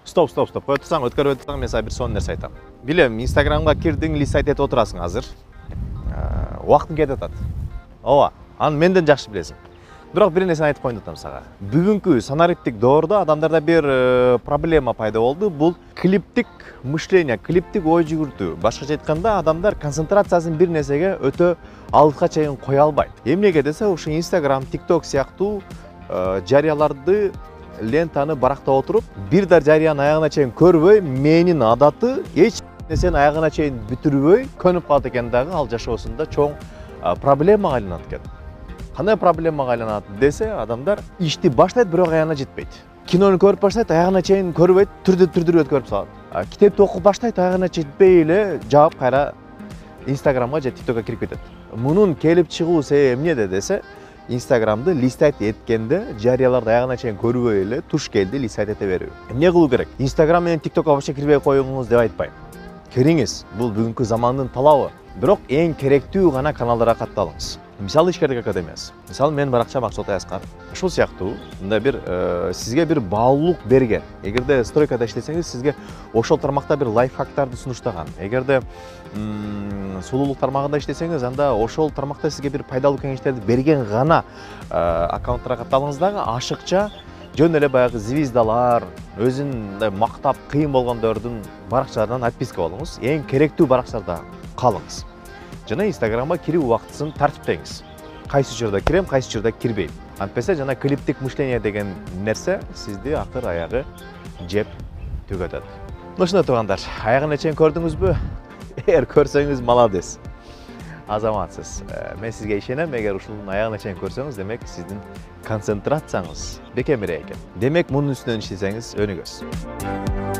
Стоп. Кое турсаң, өткөрүп өтсөң, мен сага бир сонун нерсе айтам. Билем, Инстаграмга кирдиң, листайт этип отурасың азыр. Убактың кетип атат. Ооба, аны менден жакшы билесиң. Бирок бир нерсени айтып коеюн атам сага. Бүгүнкү санариптик доордо адамдарда бир проблема пайда болду. Бул клиптик мышление, клиптик ой жүгүртүү. Башкача айтканда, адамдар концентрациясын бир нерсеге өтө алыска чейин кое албайт. Эмнеге десе, ушу Instagram, TikTok сыяктуу жарыяларды лентаны барактап отуруп, бир да жарыянын аягына чейин көрбөй, менин адаты эч нерсени аягына чейин бүтүрбөй көнүп калат экен дагы, ал жашоосунда чоң проблемага айланат экен. Кандай проблемага айланат десе, адамдар ишти баштайт, бирок аягына жетпейт. Кинону көрүп баштайт, аягына чейин көрбөйт, түрдүрүп өткөрүп салат. Китепти окуп баштайт, аягына жетпей эле жаап кайра Instagramга же TikTokко кирип кетет. Мунун келип чыгуу себеби эмнеде десе, Instagramды листайт эткенде жарыяларды аягына чейин көрбөй эле туш келди листайт эте берүү. Эмне кылуу керек? Instagram менен TikTokко вообще кирбей коюңуз деп айтпайм. Кириңиз, бул бүгүнкү замандын талабы. Бирок эң керектүү гана каналдарга катталыңыз. Мисалы ишкерлик академиясы. Мисалы мен баракча Максут Аяскар. Ушул сыяктуу мындай бир сизге бир баалуулук берген. Эгерде стройкада иштесеңиз, сизге ошол тармакта бир лайфхактарды сунуштаган. Эгерде сулуулук тармагында иштесеңиз, анда ошол тармакта сизге бир пайдалуу кеңештерди берген гана аккаунттарга катталыңыз дагы ашыкча жөн эле баягы звездалар, өзүн мактап кыйын болгондордун баракчаларынан отписка болуңуз. Эң керектүү баракчаларда калыңыз. Жана Инстаграмга кирүү убактысын тартиптеңиз. Кайсы учурда кирем, кайсы учурда кирбейм. Антпесе жана клиптик мышление деген нерсе сизди акыр аягы жеп түгөтөт. Ушундай туугандар, аягына чейин көрдүңүзбү? Эгер көрсөңүз молодец. Азаматсыз. Мен сизге ишенем, эгер ушунун аягына чейин көрсөңүз, демек сиздин концентрацияңыз бекемирээк экен. Демек мунун үстүнөн иштесеңиз өнүгөсүз.